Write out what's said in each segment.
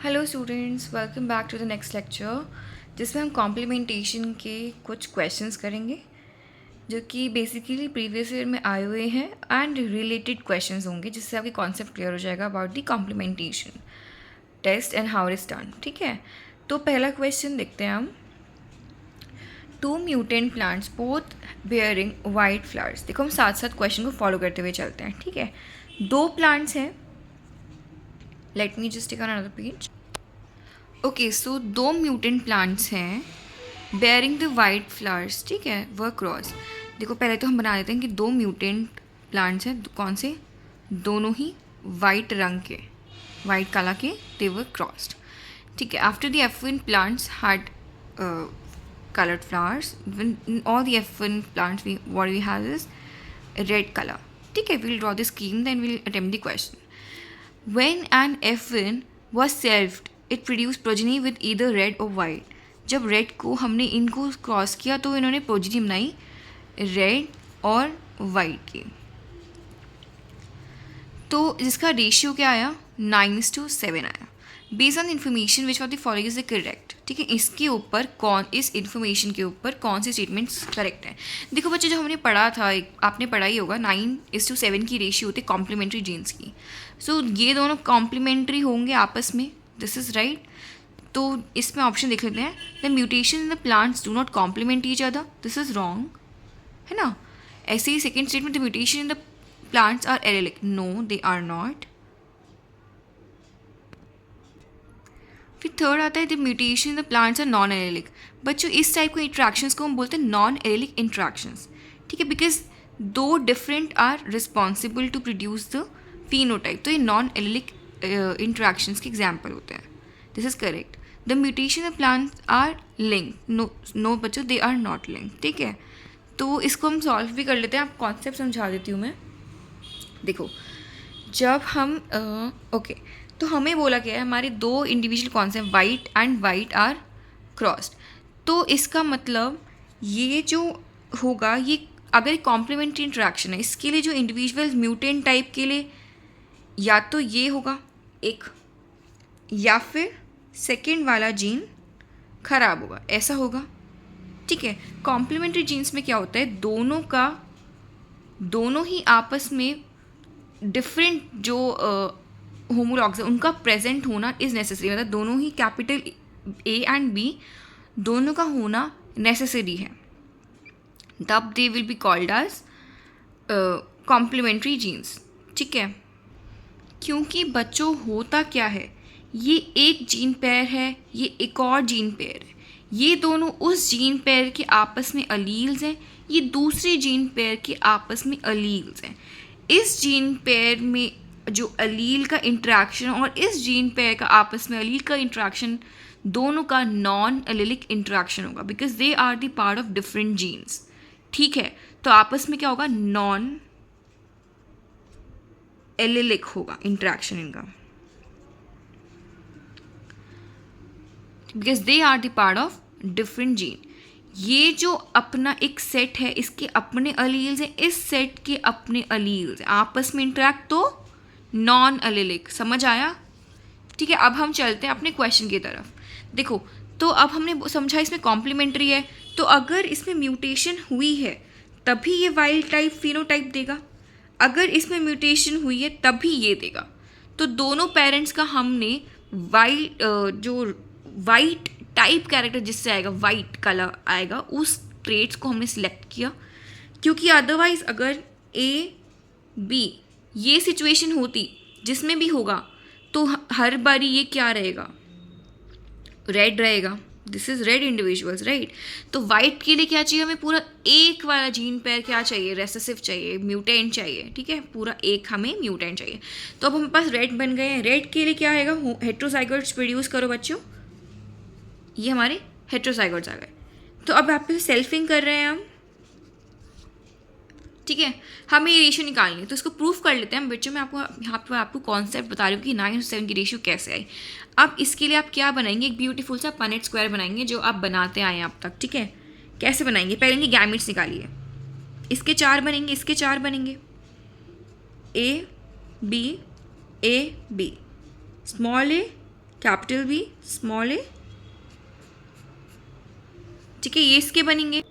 Hello students, welcome back to the next lecture जिसमें हम complementation के कुछ क्वेश्चंस करेंगे जो कि बेसिकली प्रीवियस ईयर में आए हुए हैं एंड रिलेटेड क्वेश्चंस होंगे जिससे आपकी कॉन्सेप्ट क्लियर हो जाएगा about the complementation test and how it is done. ठीक है, तो पहला क्वेश्चन देखते हैं हम। Two mutant plants both bearing white flowers. देखो हम साथ साथ क्वेश्चन को फॉलो करते हुए चलते हैं। ठीक है, दो प्लांट्स हैं। Let me just take on another page. Okay, so दो म्यूटेंट प्लांट्स हैं बेयरिंग द वाइट फ्लावर्स। ठीक है, वह क्रॉस। देखो पहले तो हम बना देते हैं कि दो म्यूटेंट प्लांट्स हैं। कौन से? दोनों ही वाइट रंग के, वाइट कलर के, दे वर क्रॉस्ड। ठीक है, after the F1 plants had colored flowers, when all the F1 plants what we have is red color. ठीक है, we'll draw the scheme, then we'll attempt the question. When an F1 was served, it produced progeny with either red or white. जब red को हमने इनको cross किया तो इन्होंने progeny बनाई रेड और वाइट की। तो जिसका रेशियो क्या आया? 9:7 आया। Based on information which of the following is the correct. ठीक है, इसके ऊपर इस इन्फॉर्मेशन के ऊपर कौन से स्टेटमेंट्स करेक्ट हैं। देखो बच्चे, जो हमने पढ़ा था, आपने पढ़ा ही होगा, 9:7 की रेशियो होती है कॉम्प्लीमेंट्री जीन्स की। सो ये दोनों कॉम्प्लीमेंट्री होंगे आपस में। This is right. तो इसमें ऑप्शन देख लेते हैं। The mutation in the plants do not complement each other. This is wrong, है ना। ऐसे ही second statement, the mutation in the plants are allelic. No, they are not. फिर थर्ड आता है the mutation in the plants are non allelic. बच्चों, इस type के इंट्रैक्शंस को हम बोलते हैं नॉन एलेलिक इंट्रैक्शंस। ठीक है, बिकॉज दो different are responsible to produce the phenotype। तो ये नॉन एलेलिक इंट्रैक्शंस के एग्जाम्पल होते हैं। This is correct. The mutation in plants are link. No बच्चों, दे आर नॉट लिंक। ठीक है, तो इसको हम सॉल्व भी कर लेते हैं। आप कॉन्सेप्ट समझा देती हूँ मैं। देखो, जब हम ओके, तो हमें बोला गया है हमारे दो इंडिविजुअल कौन से white and white are crossed. तो इसका मतलब ये जो होगा, ये अगर कॉम्प्लीमेंट्री इंट्रैक्शन है, इसके लिए जो इंडिविजुअल म्यूटेंट टाइप के लिए या तो ये होगा एक, या फिर सेकेंड वाला जीन खराब होगा, ऐसा होगा। ठीक है, कॉम्प्लीमेंट्री जीन्स में क्या होता है, दोनों ही आपस में डिफरेंट जो होमोलॉग्स है उनका प्रेजेंट होना इज़ नेसेसरी। मतलब दोनों ही कैपिटल ए एंड बी दोनों का होना नेसेसरी है, तब they will be called as complementary genes. ठीक है, क्योंकि बच्चों होता क्या है, ये एक जीन पेयर है, ये एक और जीन पेयर है, ये दोनों उस जीन पेयर के आपस में अलील्स हैं, ये दूसरे जीन पेयर के आपस में अलील्स हैं। इस जीन पेयर में जो अलील का इंट्रैक्शन और इस जीन पेयर का आपस में अलील का इंट्रैक्शन, दोनों का नॉन एलेलिक इंट्रैक्शन होगा, because they are the part of different genes. ठीक है, तो आपस में क्या होगा, नॉन एलेलिक होगा इंट्रैक्शन इनका, because they are the part of different gene. ये जो अपना एक सेट है, इसके अपने अलील्स हैं, इस सेट के अपने अलील्स हैं, आपस में इंटरेक्ट तो नॉन एलेलिक। समझ आया? ठीक है, अब हम चलते हैं अपने क्वेश्चन की तरफ। देखो, तो अब हमने समझा इसमें कॉम्प्लीमेंट्री है, तो अगर इसमें म्यूटेशन हुई है तभी ये वाइल्ड टाइप फिनोटाइप देगा, अगर इसमें म्यूटेशन हुई है तभी ये देगा। तो दोनों पेरेंट्स का हमने जो वाइट टाइप कैरेक्टर जिससे आएगा, वाइट कलर आएगा, उस ट्रेट्स को हमने सिलेक्ट किया। क्योंकि अदरवाइज अगर ए बी ये सिचुएशन होती जिसमें भी होगा, तो हर बारी ये क्या रहेगा, रेड रहेगा। This is red individuals, right. तो वाइट के लिए क्या चाहिए हमें, पूरा एक वाला जीन पेयर क्या चाहिए, रेसेसिव चाहिए, म्यूटेंट चाहिए। ठीक है, पूरा एक हमें म्यूटेंट चाहिए। तो अब हमारे पास रेड बन गए हैं। रेड के लिए क्या आएगा, हेट्रोजाइगोट्स प्रोड्यूस करो बच्चों, ये हमारे हेट्रोजाइगोट्स आ गए। तो अब आप सेल्फिंग कर रहे हैं हम। ठीक है, हमें ये रेशियो निकालनी है, तो इसको प्रूफ कर लेते हैं हम बच्चों। मैं आपको कॉन्सेप्ट बता रही हूँ कि 9:7 की रेशियो कैसे आई। अब इसके लिए आप क्या बनाएंगे, एक ब्यूटीफुल सा पनेट स्क्वायर बनाएंगे जो आप बनाते आए हैं अब तक। ठीक है, कैसे बनाएंगे, पहले इनके गैमेट्स निकालिए। इसके 4 बनेंगे, इसके 4 बनेंगे, A B, small A capital B small A, ठीक है, ये इसके बनेंगे।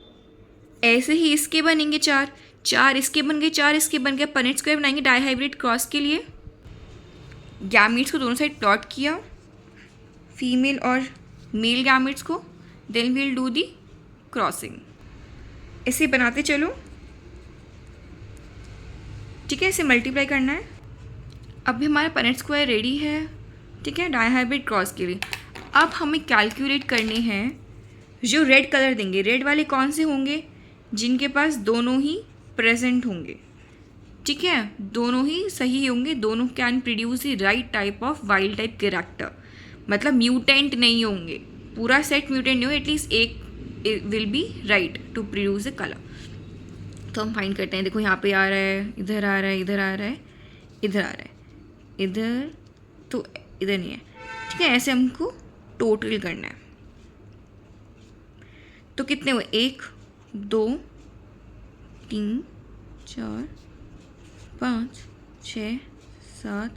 ऐसे ही इसके बनेंगे 4 इसके बन गए, 4 इसके बन गए। पनेट स्क्वायर बनाएंगे डाईहाइब्रिड क्रॉस के लिए। गैमीट्स को दोनों साइड प्लॉट किया, फीमेल और मेल गैमीट्स को, then we'll do the crossing. इसे बनाते चलो, ठीक है, इसे मल्टीप्लाई करना है। अभी हमारा पनेट स्क्वायर रेडी है, ठीक है, डाईहाइब्रिड क्रॉस के लिए। अब हमें कैलकुलेट करने हैं जो रेड कलर देंगे। रेड वाले कौन से होंगे? जिनके पास दोनों ही प्रेजेंट होंगे, ठीक है, दोनों ही सही होंगे, दोनों can produce the right type of wild type character, मतलब म्यूटेंट नहीं होंगे, पूरा सेट म्यूटेंट नहीं हो, एटलीस्ट एक will be right to produce the colour. तो हम फाइंड करते हैं। देखो यहाँ पे आ रहा है, इधर आ रहा है, इधर आ रहा है, इधर आ रहा है, इधर तो इधर नहीं है, ठीक है। ऐसे हमको टोटल करना है। तो कितने हुए? 1 2 3 4 5 6 7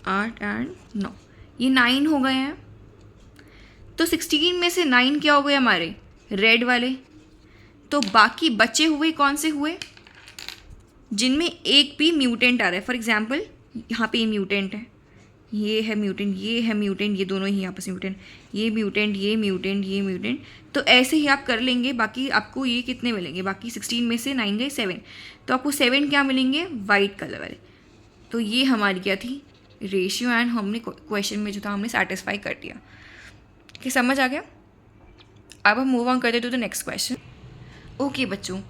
8 एंड 9, ये 9 हो गए हैं। तो 16 में से 9 क्या हो गए हमारे? रेड वाले। तो बाकी बचे हुए कौन से हुए? जिनमें एक भी म्यूटेंट आ रहा है। फॉर एग्जाम्पल यहाँ पे ये म्यूटेंट है, ये है म्यूटेंट, ये है म्यूटेंट, ये दोनों ही आपस में म्यूटेंट, ये म्यूटेंट, ये म्यूटेंट, ये म्यूटेंट। तो ऐसे ही आप कर लेंगे। बाकी आपको ये कितने मिलेंगे? बाकी 16 में से 9 गए 7, तो आपको 7 क्या मिलेंगे? वाइट कलर वाले। तो ये हमारी क्या थी? रेशियो। एंड हमने क्वेश्चन में जो था हमने सेटिस्फाई कर दिया, कि समझ आ गया। अब हम मूव ऑन करते to the next question. Okay बच्चों,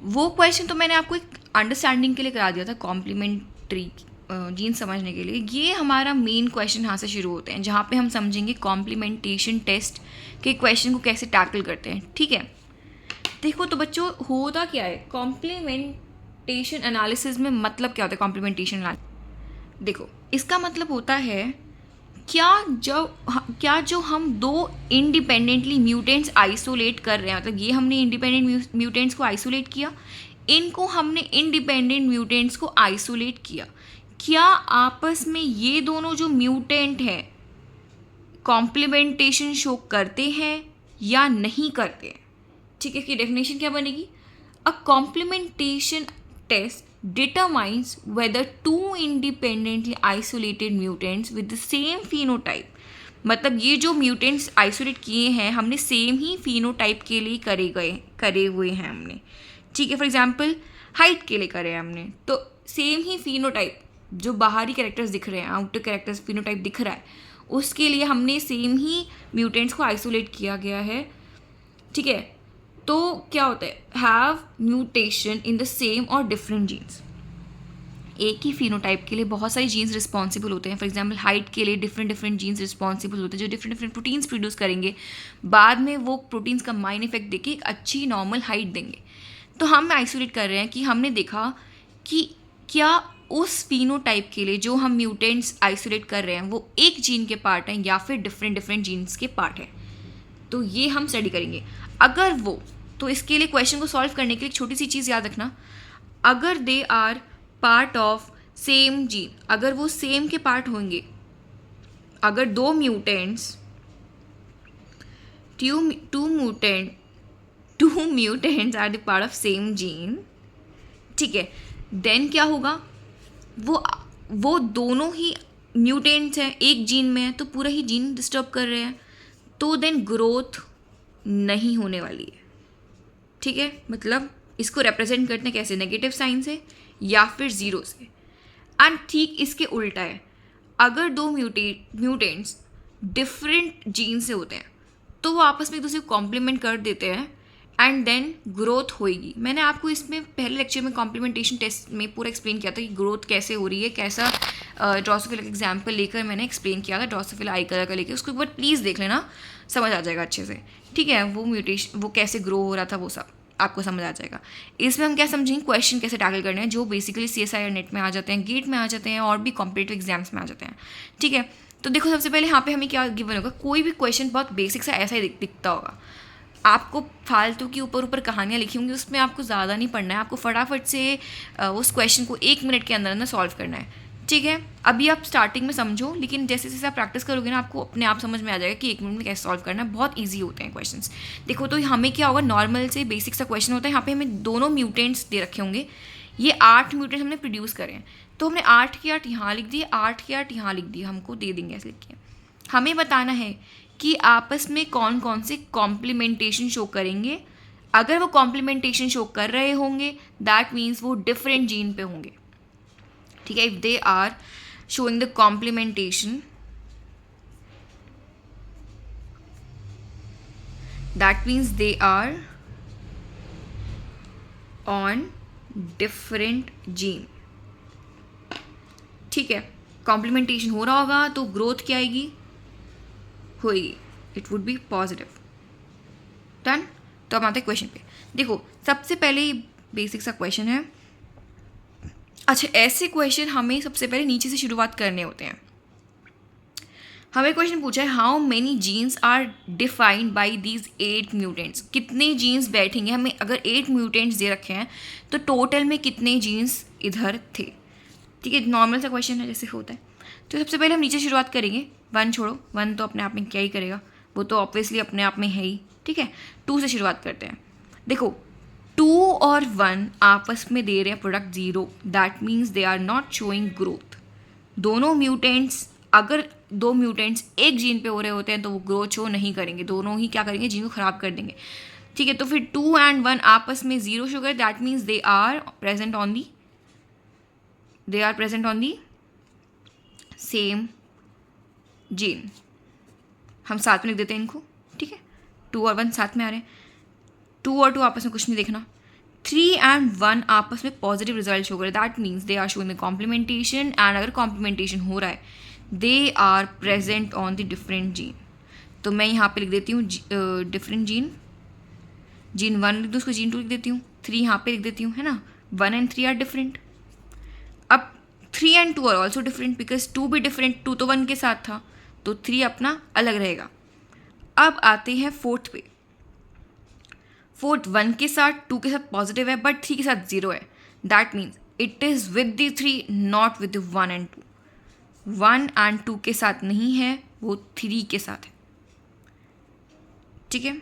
वो क्वेश्चन तो मैंने आपको एक अंडरस्टैंडिंग के लिए करा दिया था, कॉम्प्लीमेंट्री जीन्स समझने के लिए। ये हमारा मेन क्वेश्चन यहाँ से शुरू होते हैं, जहाँ पे हम समझेंगे कॉम्प्लीमेंटेशन टेस्ट के क्वेश्चन को कैसे टैकल करते हैं, ठीक है। देखो तो बच्चों, होता क्या है कॉम्प्लीमेंटेशन एनालिसिस में? मतलब क्या होता है कॉम्प्लीमेंटेशन एनालिसिस? देखो, इसका मतलब होता है क्या जो हम दो इंडिपेंडेंटली म्यूटेंट्स आइसोलेट कर रहे हैं, मतलब ये हमने इंडिपेंडेंट म्यूटेंट्स को आइसोलेट किया, इनको हमने इंडिपेंडेंट म्यूटेंट्स को आइसोलेट किया, क्या आपस में ये दोनों जो म्यूटेंट हैं कॉम्प्लीमेंटेशन शो करते हैं या नहीं करते हैं, ठीक है। इसकी डेफिनेशन क्या बनेगी? A complementation test determines whether two independently isolated mutants with the same phenotype, मतलब ये जो म्यूटेंट्स आइसोलेट किए हैं हमने सेम ही फिनोटाइप के लिए करे हुए हैं हमने, ठीक है। फॉर एग्जांपल हाइट के लिए करे हैं हमने, तो सेम ही फिनोटाइप जो बाहरी कैरेक्टर्स दिख रहे हैं, आउटर कैरेक्टर्स फिनोटाइप दिख रहा है, उसके लिए हमने सेम ही म्यूटेंट्स को आइसोलेट किया गया है, ठीक है। तो क्या होता है? Have mutation in the same और डिफरेंट जीन्स। एक ही फिनोटाइप के लिए बहुत सारी जीन्स रिस्पॉन्सिबल होते हैं। फॉर एग्जांपल हाइट के लिए डिफरेंट जीन्स रिस्पॉन्सिबल होते हैं, जो डिफरेंट प्रोटीन्स प्रोड्यूस करेंगे, बाद में वो प्रोटीन्स का माइन इफेक्ट देके एक अच्छी नॉर्मल हाइट देंगे। तो हम आइसोलेट कर रहे हैं कि हमने देखा कि क्या उस फिनोटाइप के लिए जो हम म्यूटेंट्स आइसोलेट कर रहे हैं वो एक जीन के पार्ट हैं या फिर डिफरेंट जीन्स के पार्ट हैं। तो ये हम स्टडी करेंगे। अगर वो, तो इसके लिए क्वेश्चन को सॉल्व करने के लिए एक छोटी सी चीज़ याद रखना, अगर they are part of same gene, अगर वो सेम के पार्ट होंगे, अगर दो mutants are the part of same gene, ठीक है, देन क्या होगा? वो दोनों ही म्यूटेंट्स हैं, एक जीन में है, तो पूरा ही जीन डिस्टर्ब कर रहे हैं, तो देन ग्रोथ नहीं होने वाली है, ठीक है। मतलब इसको रिप्रेजेंट करते हैं कैसे? नेगेटिव साइन से या फिर 0 से। एंड ठीक इसके उल्टा है, अगर दो म्यूटेंट्स डिफरेंट जीन से होते हैं तो वो आपस में एक दूसरे को कॉम्प्लीमेंट कर देते हैं एंड देन ग्रोथ होएगी। मैंने आपको इसमें पहले लेक्चर में कॉम्प्लीमेंटेशन टेस्ट में पूरा एक्सप्लेन किया था कि ग्रोथ कैसे हो रही है, कैसा ड्रोसोफिला का एग्जाम्पल लेकर मैंने एक्सप्लेन किया था, ड्रोसोफिला आई कलर का लेकर, उसको एक बार प्लीज़ देख लेना, समझ आ जाएगा अच्छे से, ठीक है। वो म्यूटेशन वो कैसे ग्रो हो रहा था वो सब आपको समझ आ जाएगा। इसमें हम क्या समझेंगे? क्वेश्चन कैसे टैकल करने हैं जो बेसिकली CSI और नेट में आ जाते हैं, गेट में आ जाते हैं और भी कॉम्पिटिटिव एग्जाम्स में आ जाते हैं, ठीक है। तो देखो सबसे पहले यहाँ पे हमें क्या गिवन होगा? कोई भी क्वेश्चन बहुत बेसिक सा ऐसा ही दिखता होगा, आपको फालतू की ऊपर कहानियाँ लिखी होंगी, उसमें आपको ज़्यादा नहीं पढ़ना है, आपको फटाफट से उस क्वेश्चन को 1 मिनट के अंदर अंदर सॉल्व करना है, ठीक है, अभी आप स्टार्टिंग में समझो, लेकिन जैसे जैसे आप प्रैक्टिस करोगे ना आपको अपने आप समझ में आ जाएगा कि 1 मिनट में कैसे सॉल्व करना है। बहुत ईजी होते हैं क्वेश्चंस। देखो तो हमें क्या होगा, नॉर्मल से बेसिक सा क्वेश्चन होता है। यहाँ पे हमें दोनों म्यूटेंट्स दे रखे होंगे, ये 8 म्यूटेंट्स हमने प्रोड्यूस करे हैं, तो हमने 8 के 8 यहाँ लिख दिए, 8 के 8 यहाँ लिख दिए, हमको दे देंगे ऐसे लिख के। हमें बताना है कि आपस में कौन कौन से कॉम्प्लीमेंटेशन शो करेंगे। अगर वो कॉम्प्लीमेंटेशन शो कर रहे होंगे दैट मीन्स वो डिफरेंट जीन पे होंगे। ठीक है, if they are showing the complementation, that means they are on different gene। ठीक है, कॉम्प्लीमेंटेशन हो रहा होगा तो ग्रोथ क्या आएगी, होगी, it would be positive. Done. तो अब आते हैं क्वेश्चन पे। देखो सबसे पहले बेसिक सा क्वेश्चन है। अच्छा, ऐसे क्वेश्चन हमें सबसे पहले नीचे से शुरुआत करने होते हैं। हमें क्वेश्चन पूछा है how many genes are defined by these 8 mutants. कितने जीन्स बैठेंगे, हमें अगर 8 म्यूटेंट्स दे रखे हैं तो टोटल में कितने जीन्स इधर थे। ठीक है, नॉर्मल सा क्वेश्चन है जैसे होता है। तो सबसे पहले हम नीचे शुरुआत करेंगे। 1 छोड़ो, 1 तो अपने आप में क्या ही करेगा, वो तो ऑब्वियसली अपने आप में है ही। ठीक है, 2 से शुरुआत करते हैं। देखो 2 और 1 आपस में दे रहे हैं product 0, that means they are not showing growth. दोनों म्यूटेंट्स, अगर 2 म्यूटेंट्स एक जीन पे हो रहे होते हैं तो वो ग्रोथ शो नहीं करेंगे, दोनों ही क्या करेंगे, जीन को ख़राब कर देंगे। ठीक है, तो फिर 2 and 1 आपस में 0 शो करे, that means they are present on the same gene. हम साथ में लिख देते हैं इनको। ठीक है, 2 और 1 साथ में आ रहे हैं, 2 और 2 आपस में कुछ नहीं देखना। 3 and 1 आपस में पॉजिटिव रिजल्ट शो करे, that means they are showing the complementation. And अगर कॉम्प्लीमेंटेशन हो रहा है they are present on the different gene. तो मैं यहाँ पे लिख देती हूँ डिफरेंट जीन। जीन 1 लिख दूँ, उसको जीन 2 लिख देती हूँ, 3 यहाँ पे लिख देती हूँ, है ना। 1 and 3 आर डिफरेंट। अब 3 and 2 are also different because 2 भी डिफरेंट, 2 तो 1 के साथ था, तो 3 अपना अलग रहेगा। अब आते हैं 4th पे। 4th 1 के साथ, 2 के साथ पॉजिटिव है, बट 3 के साथ 0 है, that means it is with the 3 not with the 1 and 2। 1 and 2 के साथ नहीं है, वो 3 के साथ है। ठीक है,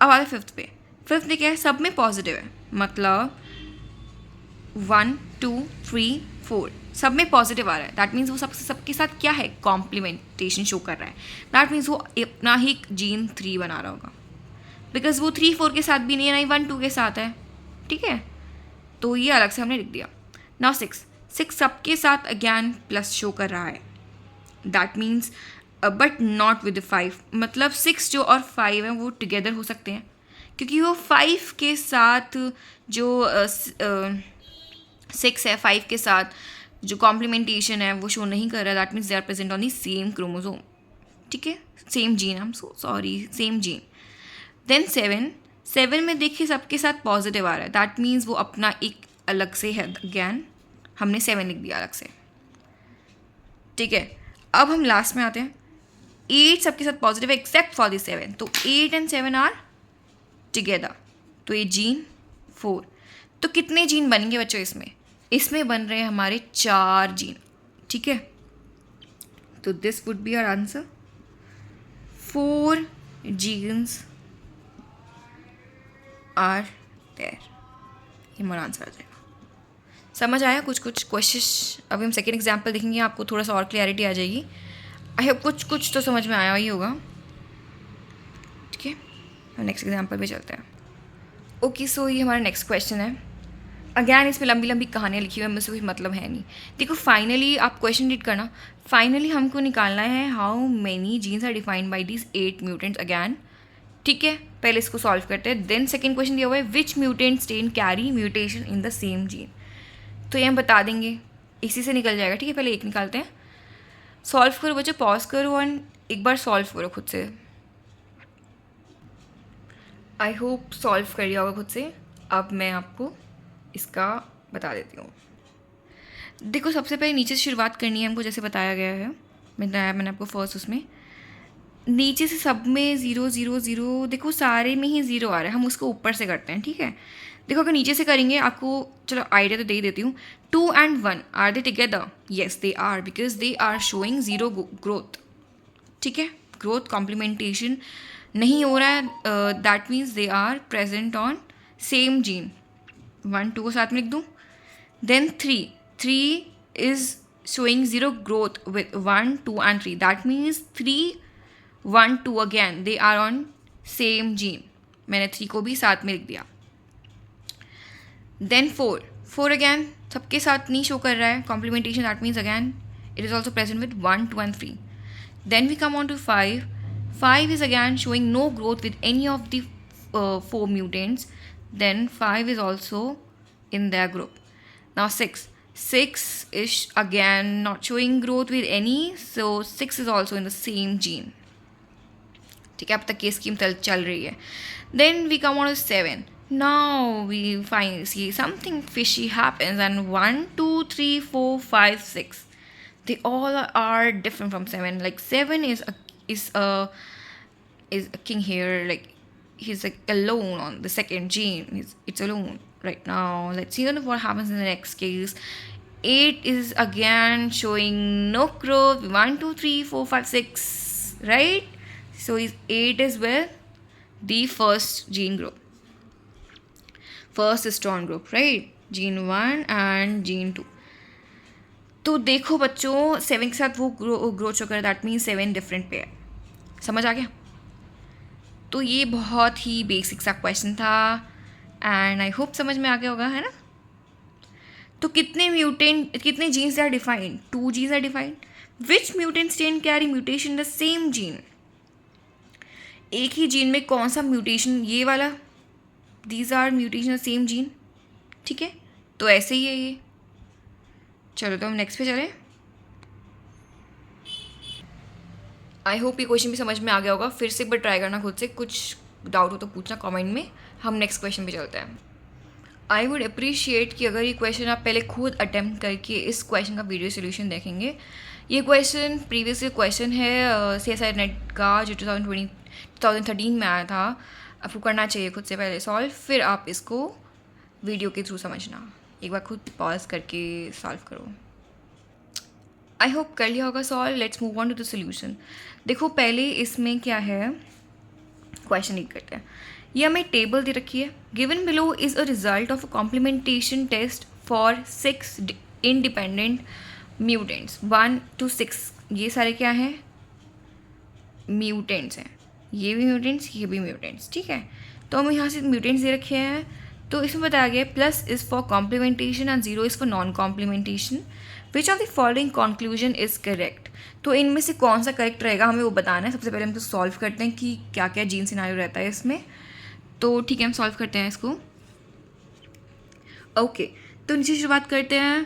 अब आते 5th पे। 5th में क्या है, सब में पॉजिटिव है, मतलब 1 2 3 4 सब में पॉजिटिव आ रहा है, दैट मीन्स वो सबके साथ क्या है, कॉम्प्लीमेंटेशन शो कर रहा है। दैट मीन्स वो अपना ही जीन 3 बना रहा होगा, बिकॉज वो 3 4 के साथ भी नहीं है, नहीं 1 2 के साथ है। ठीक है, तो ये अलग से हमने लिख दिया। नाउ 6 सबके साथ अगैन प्लस शो कर रहा है, that means but not with 5, मतलब 6 जो और 5 है वो टुगेदर हो सकते हैं, क्योंकि वो 5 के साथ जो 6 है, 5 के साथ जो कॉम्प्लीमेंटेशन है वो शो नहीं कर रहा है, that means they are present on the same chromosome. ठीक है, same gene, I am so sorry, same gene. Then 7 में देखिए सबके साथ पॉजिटिव आ रहा है, दैट मीन्स वो अपना एक अलग से है, अगैन हमने 7 लिख दिया अलग से। ठीक है, अब हम लास्ट में आते हैं। 8 सबके साथ पॉजिटिव है एक्सेप्ट फॉर द 7, तो 8 and 7 आर टुगेदर, तो ये जीन 4। तो कितने जीन बनेंगे बच्चों इसमें बन रहे हैं हमारे 4 जीन। ठीक है, तो this would be our answer, 4 genes are there, ये हमारा आंसर आ जाएगा। समझ आया कुछ क्वेश्चन। अभी हम सेकेंड एग्जाम्पल देखेंगे, आपको थोड़ा सा और क्लैरिटी आ जाएगी। आई होप कुछ तो समझ में आया ही होगा। ठीक है, हम नेक्स्ट एग्जाम्पल पे चलते हैं। ओके, सो ये हमारा नेक्स्ट क्वेश्चन है। अगैन इसमें लंबी लंबी कहानियाँ लिखी हुई है, मुझसे कोई मतलब है नहीं। देखो फाइनली आप क्वेश्चन रीड करना, फाइनली हमको निकालना है how many genes are defined by these 8 mutants again. ठीक है, पहले इसको सॉल्व करते हैं। देन सेकेंड क्वेश्चन दिया हुआ है which mutant strain carry mutation in the same gene, तो ये हम बता देंगे, इसी से निकल जाएगा। ठीक है, पहले एक निकालते हैं। सॉल्व करो बच्चों, पॉज करो एंड एक बार सॉल्व करो खुद से। आई होप सॉल्व कर लिया होगा खुद से। अब मैं आपको इसका बता देती हूँ। देखो सबसे पहले नीचे से शुरुआत करनी है हमको, जैसे बताया गया है, मैंने आपको फर्स्ट उसमें नीचे से सब में 0 0 0, देखो सारे में ही 0 आ रहा है, हम उसको ऊपर से करते हैं, ठीक है। देखो अगर नीचे से करेंगे आपको, चलो आइडिया तो दे ही देती हूँ। 2 and 1 are they together? Yes they are, because they are showing 0 growth, ठीक है। ग्रोथ कॉम्प्लीमेंटेशन नहीं हो रहा है, that means they are present on same gene. 1 2 को साथ में लिख दूँ। Then 3 is showing 0 growth with 1 2 and 3. That means 3 1 2 again they are on same gene. मैंने 3 को भी साथ में लिख दिया। Then 4 again सबके साथ नहीं शो कर रहा है complementation, that means again it is also present with 1 2 and 3. Then we come on to 5 is again showing no growth with any of the 4 mutants. Then 5 is also in their group. Now 6 is again not showing growth with any, so 6 is also in the same gene, ठीक है। अब तक ये scheme चल रही है। Then we come on to 7. Now we see something fishy happens, and 1 2 3 4 5 6 they all are different from 7. Like 7 is a king here, like he's like alone on the second gene. It's alone right now. Let's see what happens in the next case. 8 is again showing no growth. 1 2 3 4 5 6, right? So 8 is with the first gene group, first strong group, right? Gene 1 and gene 2. तो देखो बच्चों 7 के साथ वो growth show कर, that means 7 different pair. समझ आ गया? तो ये बहुत ही बेसिक सा क्वेश्चन था एंड आई होप समझ में आ गया होगा, है ना। तो कितने genes are defined? 2 genes are defined. Which mutant strain carry mutation the same gene? एक ही जीन में कौन सा म्यूटेशन, ये वाला, these are mutation the same gene, ठीक है। तो ऐसे ही है ये। चलो तो हम नेक्स्ट पे चलें। आई होप ये क्वेश्चन भी समझ में आ गया होगा। फिर से एक बार ट्राई करना खुद से, कुछ डाउट हो तो पूछना कमेंट में। हम नेक्स्ट क्वेश्चन पे चलते हैं। आई वुड अप्रिशिएट कि अगर ये क्वेश्चन आप पहले खुद अटैम्प्ट करके इस क्वेश्चन का वीडियो सोल्यूशन देखेंगे। ये क्वेश्चन प्रीवियस क्वेश्चन है CSIR नेट का, जो 2013 में आया था। आपको करना चाहिए खुद से पहले सॉल्व, फिर आप इसको वीडियो के थ्रू समझना। एक बार खुद पॉज करके सॉल्व करो। आई होप कर लिया होगा solve. Let's move on to the solution. देखो पहले इसमें क्या है, क्वेश्चन रीड करते हैं। ये हमें टेबल दे रखी है। Given below is a result of a complementation test for 6 independent mutants 1 to 6। ये सारे क्या हैं? म्यूटेंट्स हैं। ये भी म्यूटेंट्स, ये भी म्यूटेंट्स, ठीक है। तो हमें यहाँ से म्यूटेंट्स दे रखे हैं। तो इसमें बताया गया plus is for complementation and 0 is for non complementation. Which of the following conclusion is correct? तो इनमें से कौन सा करेक्ट रहेगा हमें वो बताना है। सबसे पहले हम तो सॉल्व करते हैं कि क्या क्या जीन सिनेरियो रहता है इसमें। तो ठीक है, हम सॉल्व करते हैं इसको। ओके तो नीचे शुरुआत करते हैं।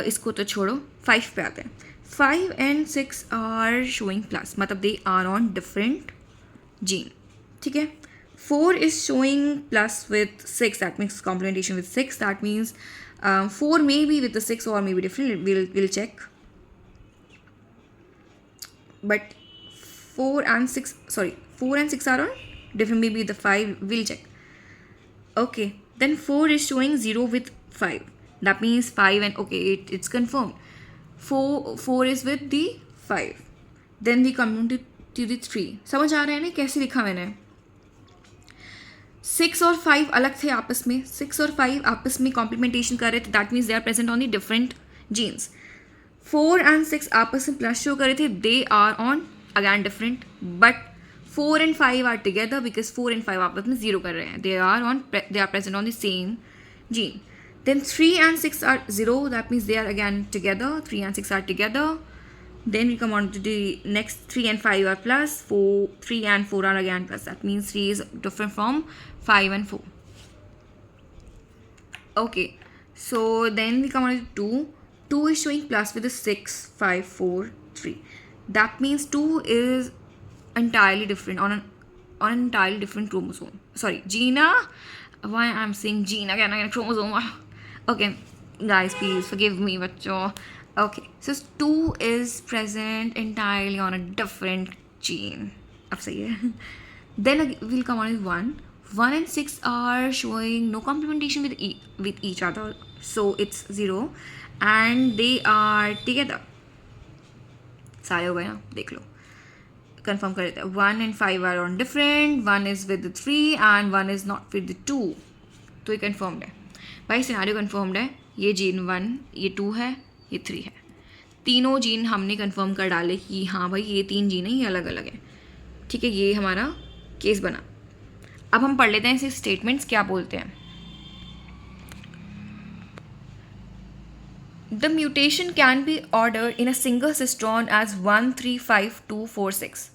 इसको तो छोड़ो, 5 पे आते हैं। 5 and 6 आर शोइंग प्लस, मतलब they are on different gene, ठीक है। 4 is showing plus with 6, that means complementation with 6, that means 4 may be with the 6 or maybe different, we'll check. But 4 and 6 are on different, maybe the 5, we'll check. Okay, then 4 is showing 0 with 5, that means 5 and okay, it's confirmed. 4 is with the 5. Then we come on to the 3. समझ आ रहा है ना कैसे लिखा मैंने? 6 और 5 अलग थे आपस में, 6 और 5 आपस में कॉम्प्लीमेंटेशन कर रहे थे, that means they are present on the different genes. 4 and 6 आपस में प्लस शो कर रहे थे, they are on again different, but 4 and 5 are together because 4 and 5 आपस में 0 कर रहे हैं, they are present on the same gene. Then 3 and 6 are 0, that means they are again together, 3 and 6 are together. Then we come on to the next, 3 and 5 are plus, 3 and 4 are again plus, that means 3 is different from 5 and 4. Okay, so then we come on to 2. 2 is showing plus with the 6, 5, 4, 3. That means 2 is entirely different on an entirely different chromosome. Sorry, Gina. Why I'm saying gene again, chromosome. Okay, guys, please forgive me, bachcho. Okay, so 2 is present entirely on a different gene. अब सही है. Then we'll come on with 1. 1 and 6 are showing no complementation with each other, so it's 0, and they are together. सारे हो गए ना, देख लो, confirm कर देते हैं. 1 and 5 are on different, 1 is with the 3 and 1 is not with the 2. तो ये कंफर्म्ड है भाई, सिनारियो कंफर्म्ड है. ये जीन 1, ये 2 है, ये 3 है. तीनों जीन हमने कंफर्म कर डाले कि हाँ भाई ये 3 जीन है, ये अलग अलग है. ठीक है, ये हमारा केस बना. अब हम पढ़ लेते हैं इसे स्टेटमेंट्स क्या बोलते हैं. The mutation can be order in a single cistron as 1, 3, 5, 2, 4, 6.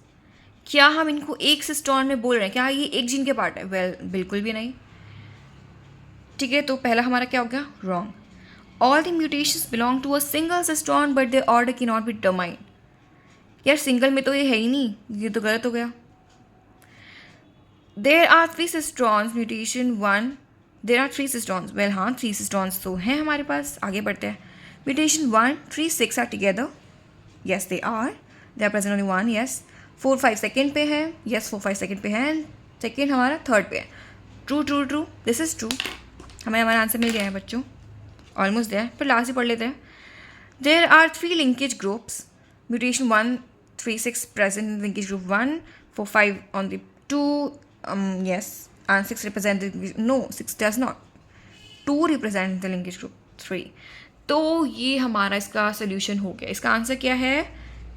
क्या हम इनको एक सिस्ट्रॉन में बोल रहे हैं? क्या ये एक जीन के पार्ट है? वेल, बिल्कुल भी नहीं. ठीक है, तो पहला हमारा क्या हो गया? Wrong. All the mutations belong to a single cistron but their order can not be determined. यार सिंगल में तो ये है ही नहीं, ये तो गलत हो गया. There are 3 cistrons, mutation 1. There are 3 cistrons. Well, हाँ 3 cistrons तो हैं हमारे पास. आगे बढ़ते हैं. Mutation 1, 3, 6 are together. Yes, they are. They are present only 1. Yes. 4, 5 second पे है. Yes, 4, 5 second पे है. Second हमारा third पे है. True, true, true. This is true. हमें हमारा आंसर मिल गया है बच्चों. Almost there. फिर लास्ट ही पढ़ लेते हैं. There are 3 linkage groups. Mutation 1, 3, 6 present in linkage group 1. 4, 5 on the 2. Yes, and 6 represent no, 6 does not. 2 represent the linkage group 3. तो ये हमारा इसका सोल्यूशन हो गया. इसका आंसर क्या है?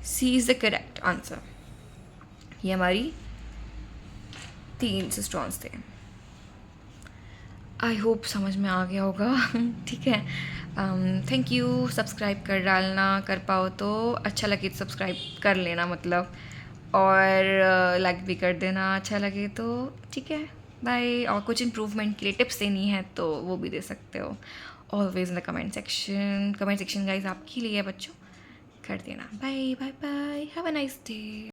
C is the correct answer. ये हमारी 3 सिस्ट्रॉन्स थे. आई होप समझ में आ गया होगा. ठीक है, थैंक यू. सब्सक्राइब कर डालना, कर पाओ तो. अच्छा लगे तो सब्सक्राइब कर लेना मतलब, और लाइक भी कर देना अच्छा लगे तो. ठीक है, बाय. और कुछ इम्प्रूवमेंट के लिए टिप्स देनी है तो वो भी दे सकते हो. Always in the comment section. Comment section guys आपके लिए है बच्चों, कर देना. Bye bye bye. Have a nice day.